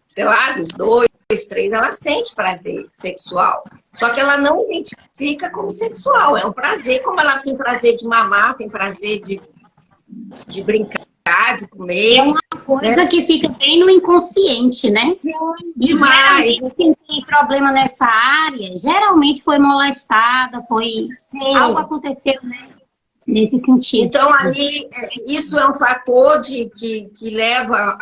sei lá, dos 2, 3, ela sente prazer sexual. Só que ela não identifica como sexual, é um prazer, como ela tem prazer de mamar, tem prazer de brincar, de comer. É uma coisa, né, que fica bem no inconsciente, né? Sim, demais. Quem tem problema nessa área, geralmente foi molestada, algo aconteceu, né? Nesse sentido. Então, aí, isso é um fator que leva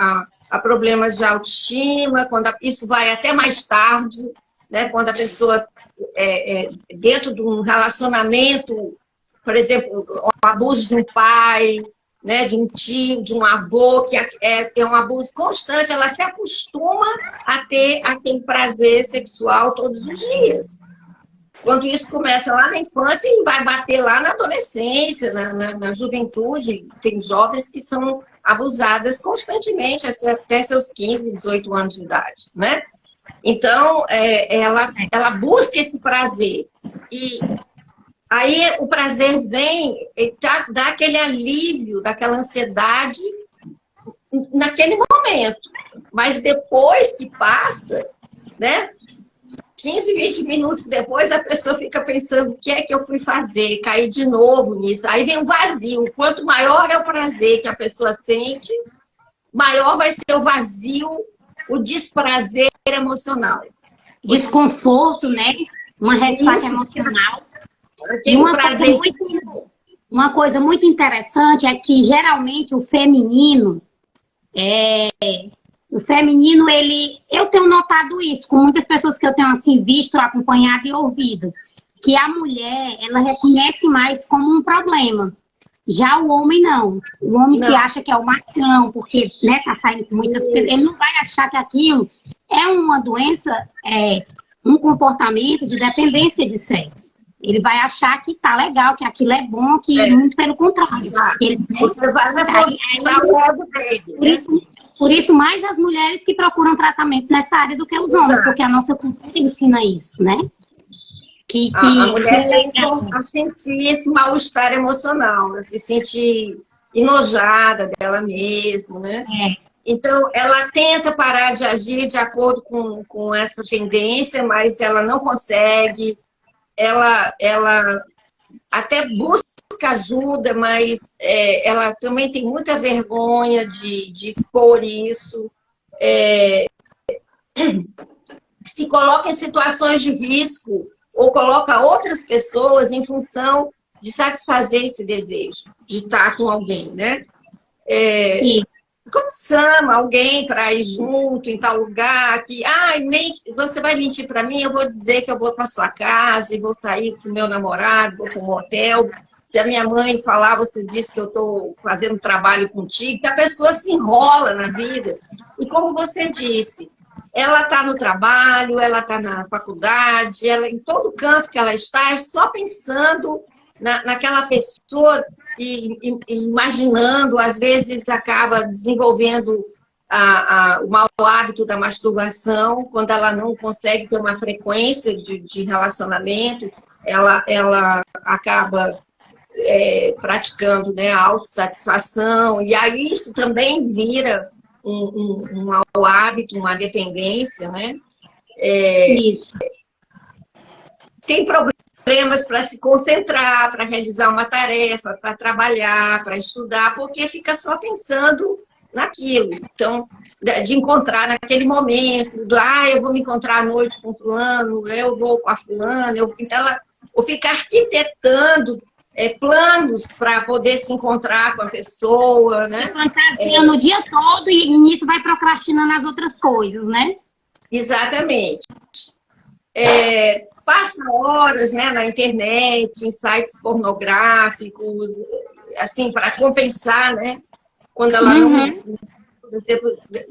a problemas de autoestima, isso vai até mais tarde, né? Quando a pessoa, dentro de um relacionamento, por exemplo, o abuso de um pai, né? De um tio, de um avô, que é um abuso constante, ela se acostuma a ter aquele prazer sexual todos os dias. Quando isso começa lá na infância e vai bater lá na adolescência, na juventude, tem jovens que são abusadas constantemente até seus 15, 18 anos de idade, né? Então, ela busca esse prazer. E aí o prazer vem, dá aquele alívio, daquela ansiedade naquele momento. Mas depois que passa, né? 15, 20 minutos depois, a pessoa fica pensando o que é que eu fui fazer, cair de novo nisso. Aí vem um vazio. Quanto maior é o prazer que a pessoa sente, maior vai ser o vazio, o desprazer emocional. Desconforto, né? Uma ressaca emocional. E uma coisa muito interessante é que, geralmente, o feminino, eu tenho notado isso com muitas pessoas que eu tenho assim visto, acompanhado e ouvido, que a mulher, ela reconhece mais como um problema. Já o homem não. O homem que acha que é o machão, porque, né, tá saindo com muitas pessoas, ele não vai achar que aquilo é uma doença, um comportamento de dependência de sexo. Ele vai achar que tá legal, que aquilo é bom, que muito pelo contrário. Você vai reforçar o ego dele. Por isso, mais as mulheres que procuram tratamento nessa área do que os homens, porque a nossa cultura ensina isso, né? A mulher tende a sentir esse mal-estar emocional, a se sentir enojada dela mesma, né? Então, ela tenta parar de agir de acordo com essa tendência, mas ela não consegue. Ela até busca ajuda, mas ela também tem muita vergonha de expor isso. Se coloca em situações de risco ou coloca outras pessoas em função de satisfazer esse desejo de estar com alguém, né? Quando chama alguém para ir junto em tal lugar, que você vai mentir para mim, eu vou dizer que eu vou para sua casa e vou sair com o meu namorado, vou para um hotel. Se a minha mãe falar, você disse que eu estou fazendo trabalho contigo, que a pessoa se enrola na vida. E como você disse, ela está no trabalho, ela está na faculdade, ela, em todo canto que ela está, é só pensando naquela pessoa e imaginando, às vezes acaba desenvolvendo o mau hábito da masturbação, quando ela não consegue ter uma frequência de relacionamento, ela acaba praticando, né, a autossatisfação, e aí isso também vira um mau hábito, uma dependência, né? Isso. Tem problemas para se concentrar, para realizar uma tarefa, para trabalhar, para estudar, porque fica só pensando naquilo. Então, de encontrar naquele momento, eu vou me encontrar à noite com fulano, eu vou com a fulana, então ela fica arquitetando planos para poder se encontrar com a pessoa, né? Fantasiando o dia todo e nisso vai procrastinando as outras coisas, né? Exatamente. Passa horas, né, na internet, em sites pornográficos, assim, para compensar, né? Quando ela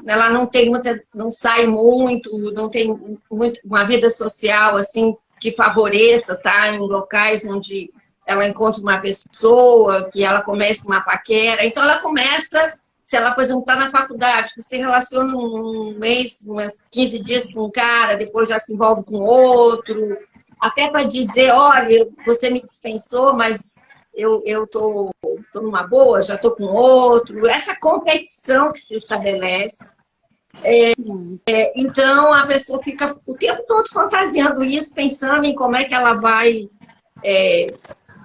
ela não sai muito, não tem uma vida social assim que favoreça, tá? Em locais onde ela encontra uma pessoa, que ela começa uma paquera. Então, ela começa, se ela, por exemplo, está na faculdade, que se relaciona um mês, umas 15 dias com um cara, depois já se envolve com outro, até para dizer, olha, você me dispensou, mas eu tô numa boa, já tô com outro. Essa competição que se estabelece. Então, a pessoa fica o tempo todo fantasiando isso, pensando em como é que ela vai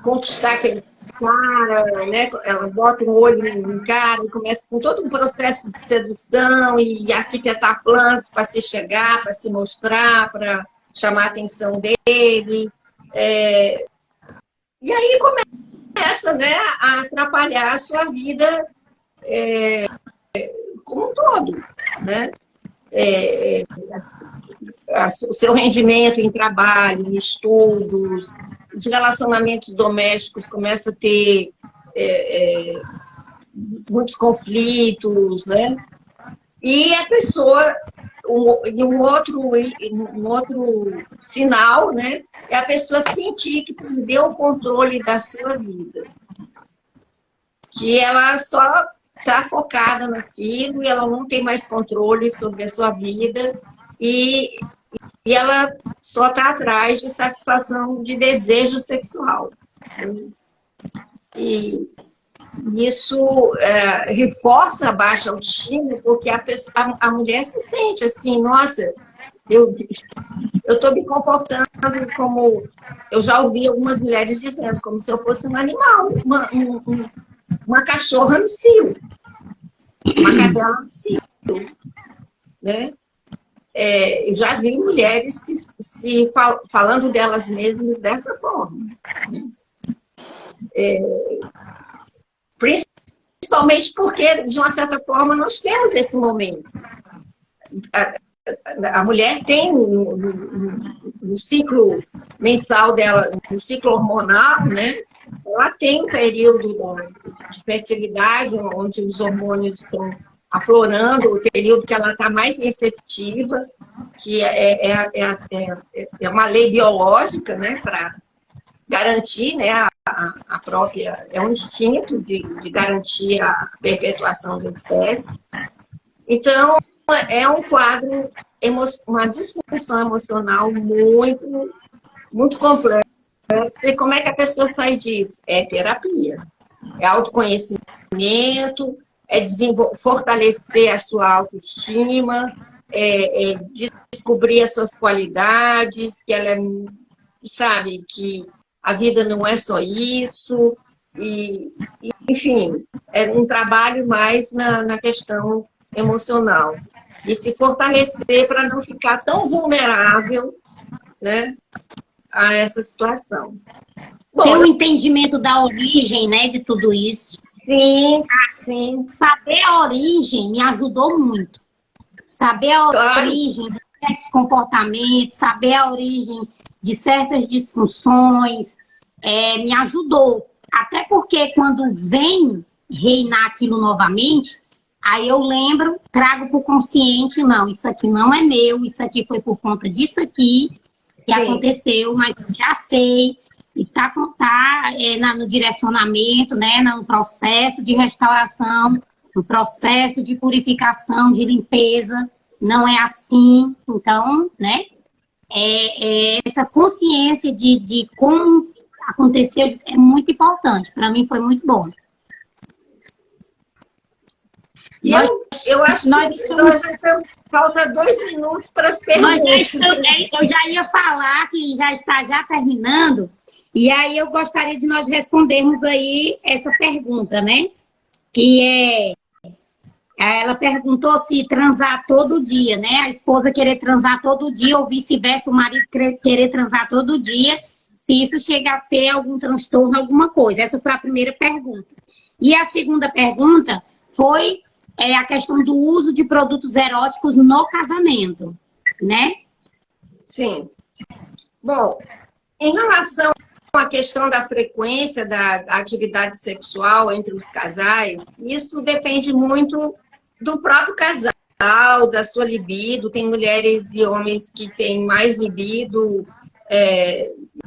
conquistar aquele cara, né? Ela bota um olho no cara e começa com todo um processo de sedução e arquitetar planos para se chegar, para se mostrar, para chamar a atenção dele. E aí começa, né, a atrapalhar a sua vida como um todo, né? O seu rendimento em trabalho, em estudos, os relacionamentos domésticos começam a ter muitos conflitos, né? E a pessoa, um outro sinal, né? É a pessoa sentir que perdeu o controle da sua vida. Que ela só está focada naquilo e ela não tem mais controle sobre a sua vida e ela só está atrás de satisfação de desejo sexual. E isso reforça a baixa autoestima, porque a mulher se sente assim, nossa, eu estou me comportando como... Eu já ouvi algumas mulheres dizendo, como se eu fosse um animal, uma cachorra no cio, uma cadela no cio, né? Eu já vi mulheres falando delas mesmas dessa forma. Principalmente porque, de uma certa forma, nós temos esse momento. A mulher tem no ciclo mensal dela, no ciclo hormonal, né? Ela tem um período de fertilidade, onde os hormônios estão aflorando, o período que ela está mais receptiva, que é uma lei biológica, né, para garantir, né, a própria... É um instinto de garantir a perpetuação da espécie. Então, é um quadro, uma disfunção emocional muito, muito complexa. E como é que a pessoa sai disso? É terapia, é autoconhecimento, é fortalecer a sua autoestima, descobrir as suas qualidades, que ela sabe que a vida não é só isso, enfim, é um trabalho mais na questão emocional. E se fortalecer para não ficar tão vulnerável, né, a essa situação. Bom, ter um entendimento da origem, né, de tudo isso. Sim, sim. Saber a origem me ajudou muito. Saber a origem de certos comportamentos, saber a origem de certas disfunções, me ajudou. Até porque quando vem reinar aquilo novamente, aí eu lembro, trago para o consciente, não, isso aqui não é meu, isso aqui foi por conta disso aqui que aconteceu, mas eu já sei. E está no direcionamento, né, no processo de restauração, no processo de purificação, de limpeza. Não é assim. Então, né, essa consciência de como aconteceu é muito importante. Para mim foi muito bom. E eu acho que nós estamos, falta 2 minutos para as perguntas. Eu já ia falar que já está terminando. E aí eu gostaria de nós respondermos aí essa pergunta, né? Que ela perguntou se transar todo dia, né? A esposa querer transar todo dia ou vice-versa, o marido querer transar todo dia, se isso chega a ser algum transtorno, alguma coisa. Essa foi a primeira pergunta. E a segunda pergunta foi a questão do uso de produtos eróticos no casamento, né? Sim. Bom, em relação a questão da frequência da atividade sexual entre os casais, isso depende muito do próprio casal, da sua libido. Tem mulheres e homens que têm mais libido,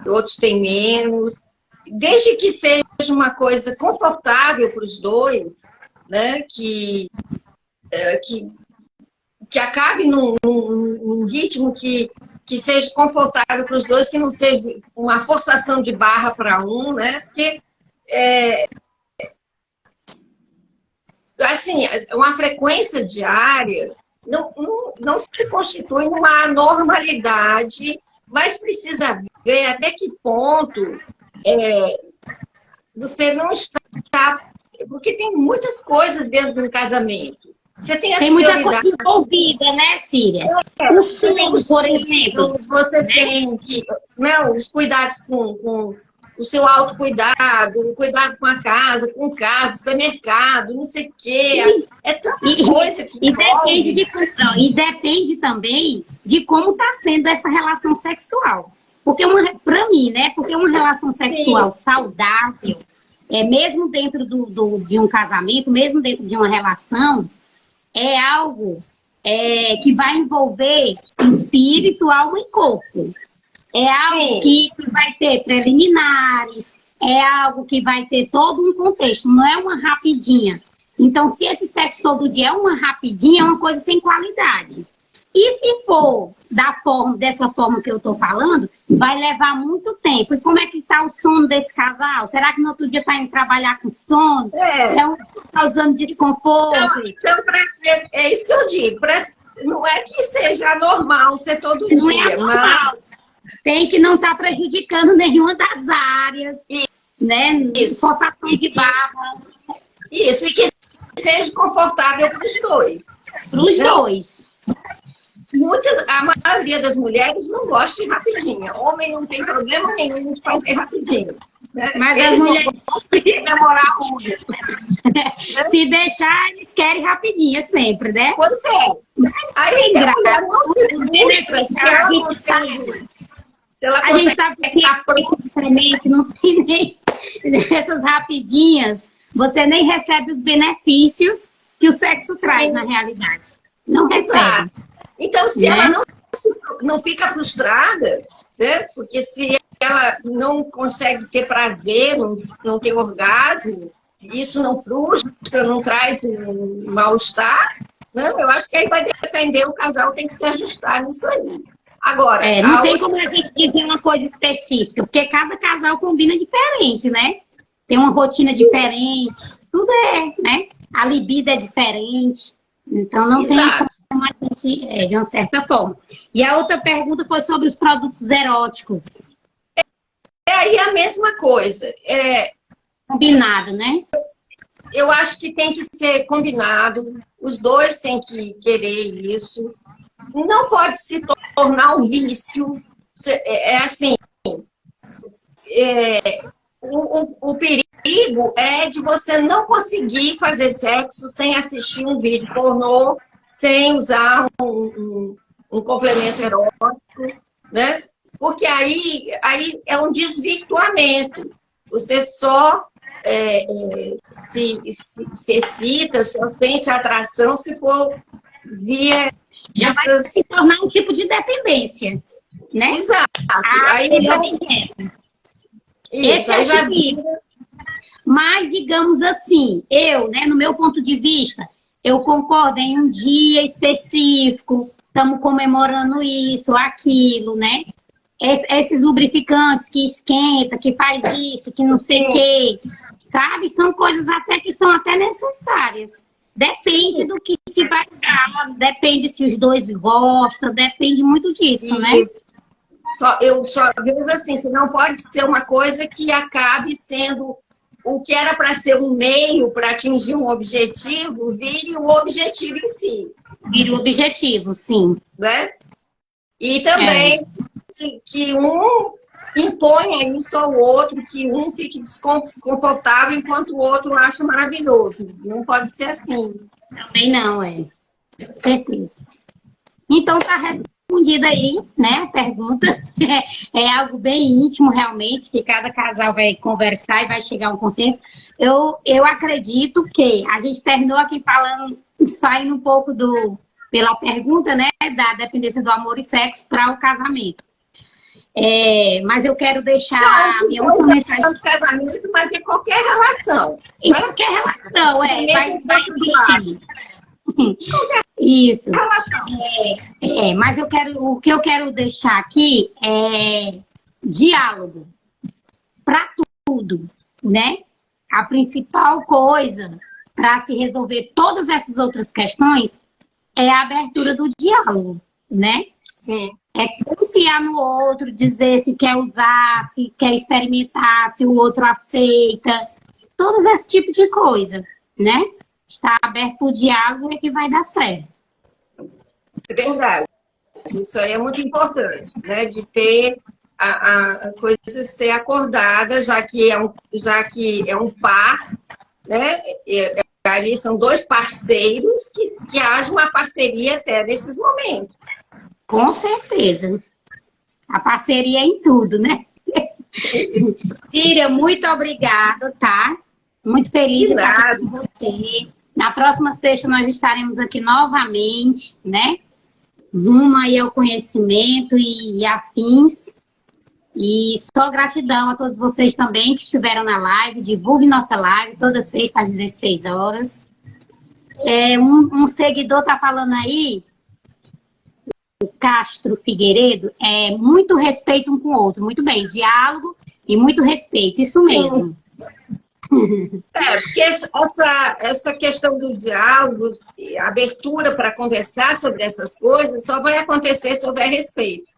outros têm menos. Desde que seja uma coisa confortável para os dois, né, que acabe num ritmo que seja confortável para os dois, que não seja uma forçação de barra para um, né? Porque assim, uma frequência diária não se constitui numa anormalidade, mas precisa ver até que ponto você não está... Porque tem muitas coisas dentro de um casamento. Você tem as Tem muita prioridades. coisa envolvida, né, Síria? O sono, por exemplo. Você tem que, né, os cuidados com o seu autocuidado, o cuidado com a casa, com o carro, supermercado, não sei o quê. É tanta coisa que envolve. E depende também de como está sendo essa relação sexual. Porque, para mim, né? Porque uma relação sexual saudável, mesmo dentro de um casamento, mesmo dentro de uma relação, é algo que vai envolver espírito, alma e corpo. É algo que vai ter preliminares, é algo que vai ter todo um contexto, não é uma rapidinha. Então, se esse sexo todo dia é uma rapidinha, é uma coisa sem qualidade. E se for dessa forma que eu estou falando, vai levar muito tempo. E como é que está o sono desse casal? Será que no outro dia está indo trabalhar com sono? Está causando desconforto? Então é isso que eu digo. Não é que seja normal ser todo não dia, é normal. mas... Tem que não estar prejudicando nenhuma das áreas, né? Forçação de barra. Isso, e que seja confortável para os dois. Para os dois. A maioria das mulheres não gosta de rapidinho. Homem não tem problema nenhum de fazer rapidinho. Né? Mas eles as mulheres demorar muito. Se deixar, eles querem rapidinho sempre, né? Pois é. Aí se a mulher não se frustra, se ela consegue... A gente sabe que não tem nem essas rapidinhas, você nem recebe os benefícios que o sexo traz na realidade. Não recebe. Então, se ela não fica frustrada, né? Porque se ela não consegue ter prazer, não tem orgasmo, isso não frustra, não traz um mal-estar, né? Eu acho que aí vai depender, o casal tem que se ajustar nisso aí. Agora, não tem como a gente dizer uma coisa específica, porque cada casal combina diferente, né? Tem uma rotina diferente, tudo né? A libido é diferente, então não tem como a gente, de uma certa forma. E a outra pergunta foi sobre os produtos eróticos. Aí a mesma coisa. Combinado, né? Eu acho que tem que ser combinado, os dois têm que querer isso. Não pode se tornar um vício. Assim, o perigo é de você não conseguir fazer sexo sem assistir um vídeo pornô, sem usar um complemento erótico, né? Porque aí é um desvirtuamento. Você só se excita, só sente atração se for via... Já vai se tornar um tipo de dependência, né? Exato. Aí esse é o tipo. Mas, digamos assim, né, no meu ponto de vista, eu concordo em um dia específico, estamos comemorando isso, aquilo, né? Esses lubrificantes que esquenta, que faz isso, que não sei o quê, sabe? São coisas até que são até necessárias. Depende do que se vai usar, depende se os dois gostam, depende muito disso, né? Eu só vejo assim, que não pode ser uma coisa que acabe sendo o que era para ser um meio para atingir um objetivo, vire o objetivo em si. Vire o objetivo, sim. Né? E também que um imponha isso ao outro, que um fique desconfortável enquanto o outro acha maravilhoso. Não pode ser assim. Também não, certeza. Então, tá respondida aí, né, a pergunta. É algo bem íntimo, realmente, que cada casal vai conversar e vai chegar a um consenso. Eu acredito que a gente terminou aqui falando, saindo um pouco pela pergunta, né, da dependência do amor e sexo para o casamento. Mas eu quero deixar a minha última mensagem. De casamento, mas em qualquer relação. Em qualquer relação, vai repetir. Isso. Mas o que eu quero deixar aqui é diálogo para tudo, né? a principal coisa para se resolver todas essas outras questões é a abertura do diálogo, né? Sim. É confiar no outro, dizer se quer usar, se quer experimentar, se o outro aceita, todos esse tipo de coisa, né? Estar aberto o diálogo é que vai dar certo. É verdade. Isso aí é muito importante, né? De ter a coisa ser acordada, já que é um par, né? Ali são dois parceiros que haja uma parceria até nesses momentos. Com certeza. A parceria é em tudo, né? Síria, muito obrigada, tá? Muito feliz de estar aqui com você. Na próxima sexta nós estaremos aqui novamente, né? Rumo aí ao conhecimento e afins. E só gratidão a todos vocês também que estiveram na live. Divulgue nossa live toda sexta às 16 horas. Um seguidor tá falando aí, o Castro Figueiredo, muito respeito um com o outro. Muito bem, diálogo e muito respeito. Isso mesmo. Porque essa questão do diálogo, a abertura para conversar sobre essas coisas, só vai acontecer se houver respeito.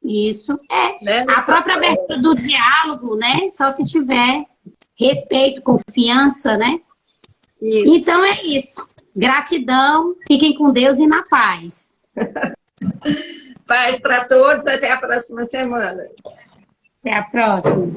Isso, Né? A própria abertura do diálogo, né? Só se tiver respeito, confiança, né? Isso. Então é isso. Gratidão, fiquem com Deus e na paz. Paz para todos, até a próxima semana. Até a próxima.